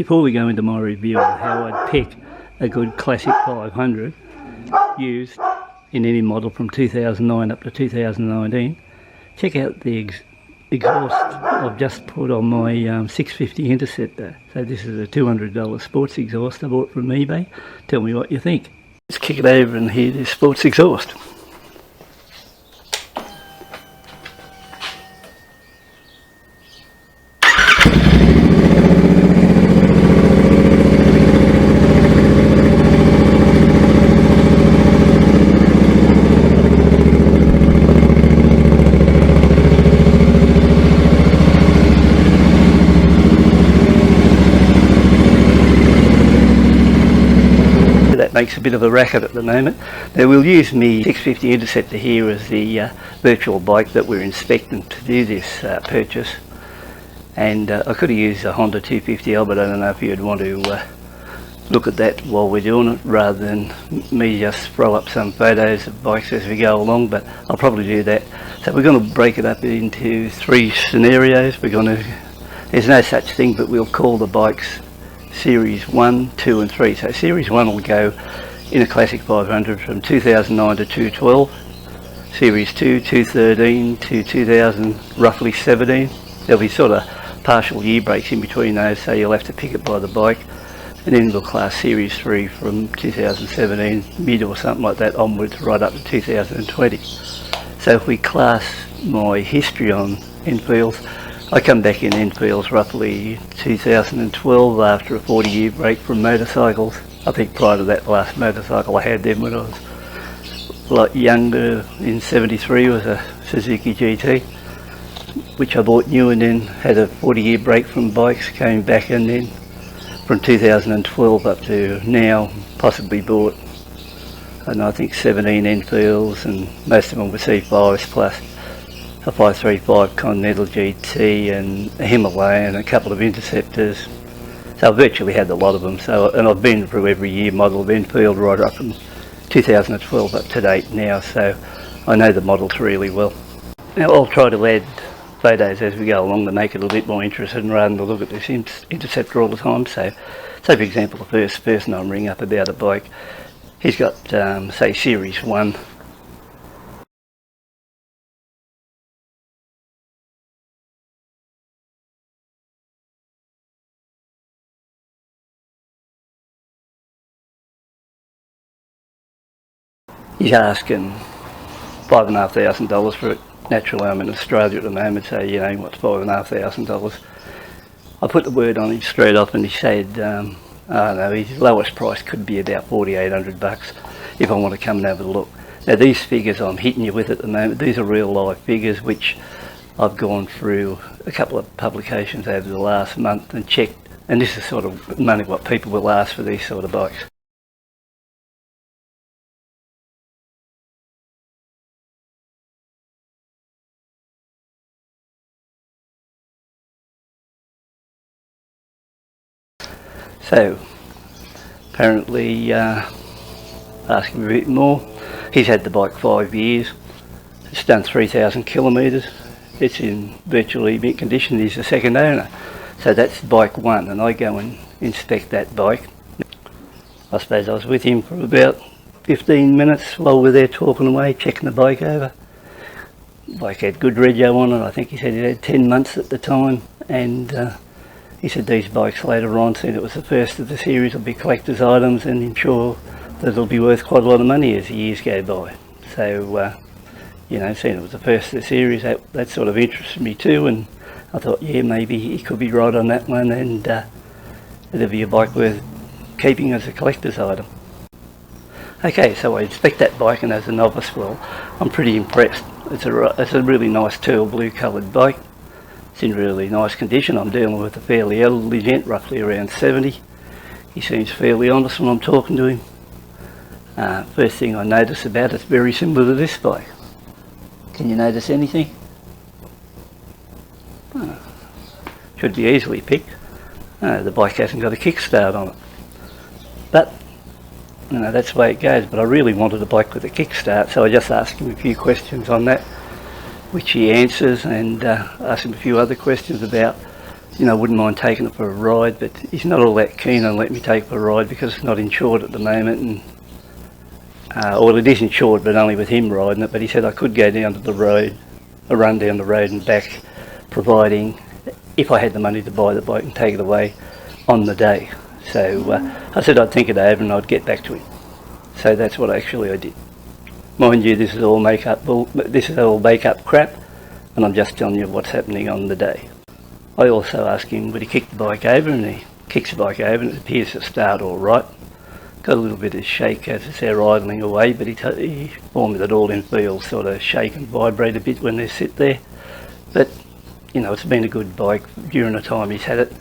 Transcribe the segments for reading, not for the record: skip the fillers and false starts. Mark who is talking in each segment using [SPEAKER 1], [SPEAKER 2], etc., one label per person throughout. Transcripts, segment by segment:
[SPEAKER 1] before we go into my review on how I'd pick a good classic 500 used in any model from 2009 up to 2019, check out the exhaust I've just put on my 650 Interceptor. So this is a $200 sports exhaust I bought from eBay. Tell me what you think. Let's kick it over and hear this sports exhaust. That makes a bit of a racket at the moment. Now we'll use me 650 Interceptor here as the virtual bike that we're inspecting to do this purchase, and I could have used a Honda 250L, but I don't know if you'd want to look at that while we're doing it rather than me just throw up some photos of bikes as we go along, but I'll probably do that. So we're going to break it up into three scenarios. There's no such thing, but we'll call the bikes Series 1, 2 and 3. So Series 1 will go in a Classic 500 from 2009 to 2012. Series 2, 2013 to 2000, roughly 17. There'll be sort of partial year breaks in between those, so you'll have to pick it by the bike. And then we'll class Series 3 from 2017, mid or something like that, onwards right up to 2020. So if we class my history on Enfields, I come back in Enfields roughly 2012 after a 40-year break from motorcycles. I think prior to that, the last motorcycle I had then when I was a lot younger in 73 was a Suzuki GT, which I bought new and then had a 40-year break from bikes, came back, and then from 2012 up to now possibly bought, and I think 17 Enfields, and most of them were C5s plus a 535 Continental GT and a Himalayan and a couple of Interceptors. So I virtually had a lot of them. And I've been through every year model of Enfield right up from 2012 up to date now, so I know the models really well. Now I'll try to add photos as we go along to make it a little bit more interesting rather than to look at this Interceptor all the time. So for example, the first person I'm ringing up about a bike, he's got say Series 1. He's asking $5,500 for it. Naturally, I'm in Australia at the moment, so you know what's $5,500. I put the word on him straight off, and he said, I don't know, his lowest price could be about $4,800 if I want to come and have a look. Now these figures I'm hitting you with at the moment, these are real life figures which I've gone through a couple of publications over the last month and checked, and this is sort of money what people will ask for these sort of bikes. So, apparently asking a bit more. He's had the bike 5 years. It's done 3,000 kilometres. It's in virtually mint condition. He's the second owner. So that's bike 1, and I go and inspect that bike. I suppose I was with him for about 15 minutes while we're there talking away, checking the bike over. The bike had good rego on it. I think he said it had 10 months at the time, and he said these bikes later on, said it was the first of the series, will be collector's items, and I'm sure that it'll be worth quite a lot of money as the years go by. So, you know, seeing it was the first of the series, that sort of interested me too, and I thought, yeah, maybe he could be right on that one, and it'll be a bike worth keeping as a collector's item. Okay, so I inspect that bike, and as a novice, well, I'm pretty impressed. It's a really nice teal blue coloured bike. It's in really nice condition. I'm dealing with a fairly elderly gent, roughly around 70. He seems fairly honest when I'm talking to him. First thing I notice about it's very similar to this bike. Can you notice anything? Should be easily picked. The bike hasn't got a kickstart on it. But you know, that's the way it goes. But I really wanted a bike with a kickstart, so I just asked him a few questions on that, which he answers, and asked him a few other questions about you know, wouldn't mind taking it for a ride, but he's not all that keen on letting me take it for a ride because it's not insured at the moment, and well, it is insured, but only with him riding it. But he said I could go down to the road, a run down the road and back, providing if I had the money to buy the bike and take it away on the day. So I said I'd think it over and I'd get back to him. So that's what actually I did. Mind you, this is all make-up crap, and I'm just telling you what's happening on the day. I also asked him would he kick the bike over, and he kicks the bike over and it appears to start all right. Got a little bit of shake as it's there idling away, but he informed me that all Enfields sort of shake and vibrate a bit when they sit there. But you know, it's been a good bike during the time he's had it,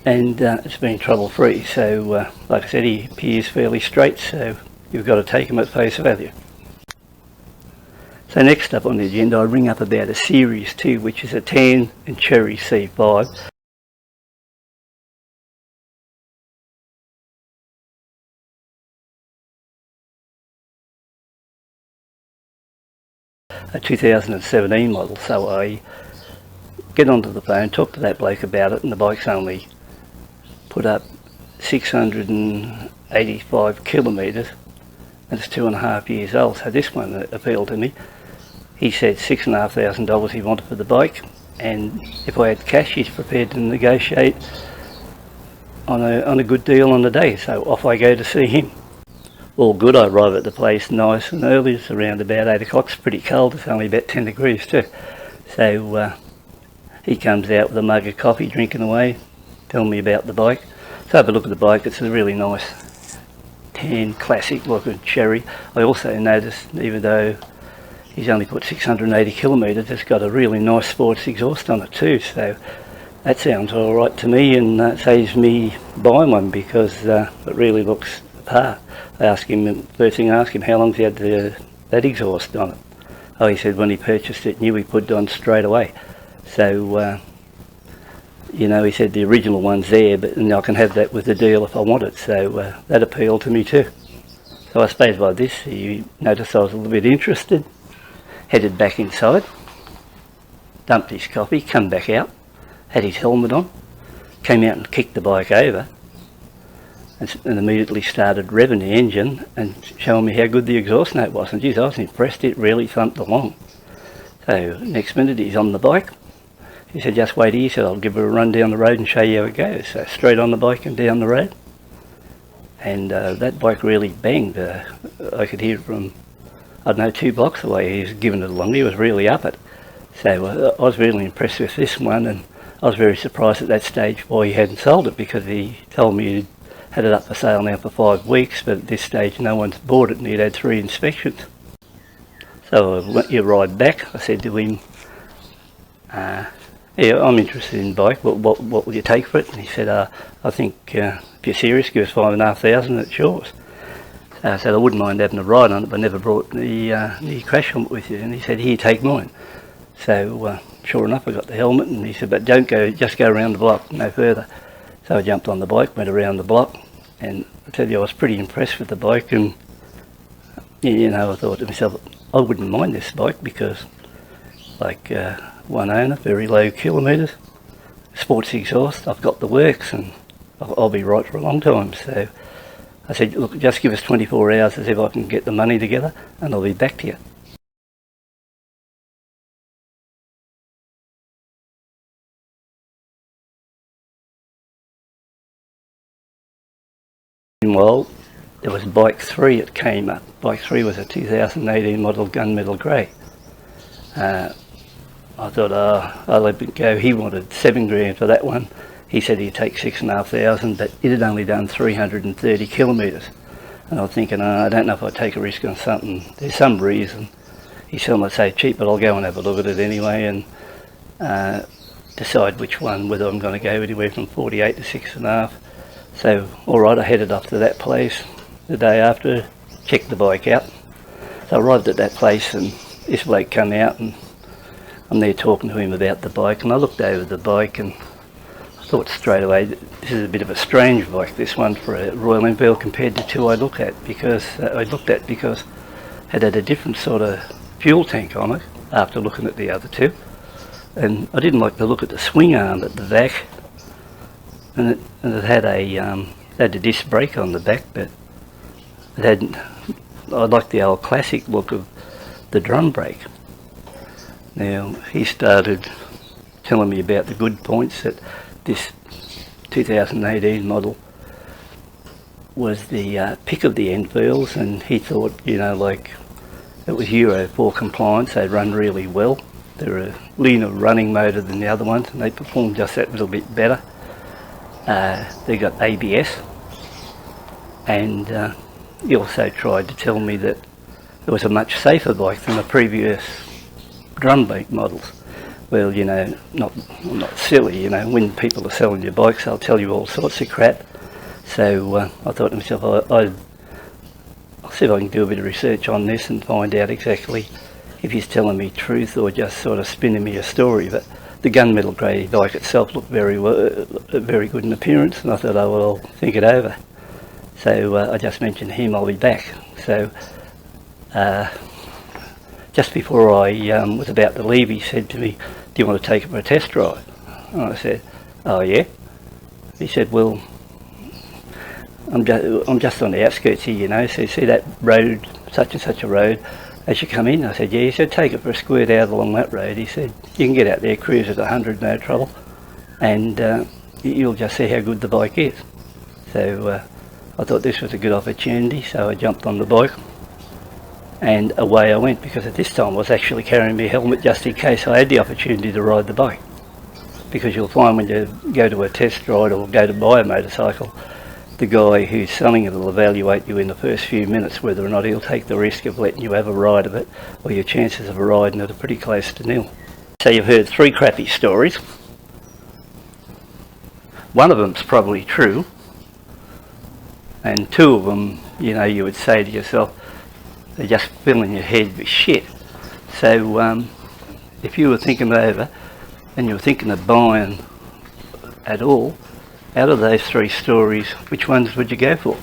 [SPEAKER 1] and it's been trouble free. So like I said, he appears fairly straight, so you've got to take him at face value. So next up on the agenda, I ring up about a Series 2, which is a tan and cherry C5. A 2017 model. So I get onto the phone, talk to that bloke about it, and the bike's only put up 685 kilometres, and it's 2.5 years old. So this one appealed to me. He said $6,500 he wanted for the bike, and if I had cash, he's prepared to negotiate on a good deal on the day. So off I go to see him. All good. I arrive at the place nice and early. It's around about 8 o'clock. It's pretty cold. It's only about 10 degrees too. So he comes out with a mug of coffee, drinking away, telling me about the bike. So I have a look at the bike. It's a really nice tan, classic looking cherry. I also noticed, even though he's only put 680 kilometres, it's got a really nice sports exhaust on it too, so that sounds alright to me, and that saves me buying one because it really looks the part. I asked him, first thing I asked him, how long's he had that exhaust on it? Oh, he said when he purchased it, knew he put it on straight away. So you know, he said the original one's there, but and I can have that with the deal if I want it, so that appealed to me too. So I suppose by this he noticed I was a little bit interested. Headed back inside, dumped his coffee, come back out, had his helmet on, came out and kicked the bike over, and immediately started revving the engine and showing me how good the exhaust note was. And geez, I was impressed, it really thumped along. So next minute he's on the bike. He said, just wait here, he said, I'll give her a run down the road and show you how it goes. So straight on the bike and down the road. And that bike really banged. I could hear it from, I don't know, 2 blocks away. He was giving it along. He was really up it. So I was really impressed with this one, and I was very surprised at that stage why he hadn't sold it, because he told me he'd had it up for sale now for 5 weeks, but at this stage no one's bought it and he'd had 3 inspections. So I went your ride back. I said to him, yeah, I'm interested in the bike. What will you take for it? And he said, I think if you're serious, give us $5,500, it's yours. I said I wouldn't mind having a ride on it, but I never brought the crash helmet with you. And he said, here, take mine. So sure enough, I got the helmet, and he said, but don't go, just go around the block, no further. So I jumped on the bike, went around the block, and I tell you, I was pretty impressed with the bike. And you know, I thought to myself, I wouldn't mind this bike because, like, one owner, very low kilometres, sports exhaust, I've got the works, and I'll be right for a long time. So I said, look, just give us 24 hours to see if I can get the money together, and I'll be back to you. Meanwhile, there was bike 3 that came up. Bike 3 was a 2018 model gunmetal grey. I thought, I'll let it go. He wanted 7 grand for that one. He said he'd take 6,500, but it had only done 330 kilometres. And I was thinking, I don't know if I'd take a risk on something. There's some reason. He said, I say cheap, but I'll go and have a look at it anyway and decide which one, whether I'm going to go anywhere from 48 to 6.5. So, alright, I headed off to that place the day after, checked the bike out. So I arrived at that place, and this bloke come out, and I'm there talking to him about the bike, and I looked over the bike, and I thought straight away, this is a bit of a strange bike, this one, for a Royal Enfield compared to 2 I looked at, because it had a different sort of fuel tank on it after looking at the other 2. And I didn't like the look at the swing arm at the back. it had a disc brake on the back, but it hadn't. I liked the old classic look of the drum brake. Now he started telling me about the good points, that this 2018 model was the pick of the Enfields, and he thought, you know, like, it was Euro 4 compliance. They run really well. They're a leaner running motor than the other ones, and they perform just that little bit better. They got ABS, and he also tried to tell me that it was a much safer bike than the previous drum brake models. Well, you know, I'm not silly, you know, when people are selling your bikes, they'll tell you all sorts of crap. So I thought to myself, I'll see if I can do a bit of research on this and find out exactly if he's telling me truth or just sort of spinning me a story. But the gunmetal grey bike itself looked very good in appearance, and I thought, oh well, I'll think it over. So I just mentioned to him I'll be back. So just before I was about to leave, he said to me, do you want to take it for a test drive? And I said, oh yeah. He said, well, I'm just on the outskirts here, you know, so see that road, such and such a road, as you come in? I said, yeah. He said, take it for a squirt out along that road. He said, you can get out there, cruise at 100, no trouble, and you'll just see how good the bike is. So I thought this was a good opportunity, so I jumped on the bike and away I went, because at this time I was actually carrying my helmet just in case I had the opportunity to ride the bike. Because you'll find when you go to a test ride or go to buy a motorcycle, the guy who's selling it will evaluate you in the first few minutes whether or not he'll take the risk of letting you have a ride of it, or your chances of riding it are pretty close to nil. So you've heard 3 crappy stories. One of them's probably true, and 2 of them, you know, you would say to yourself, they're just filling your head with shit. So if you were thinking over and you were thinking of buying at all, out of those 3 stories, which ones would you go for?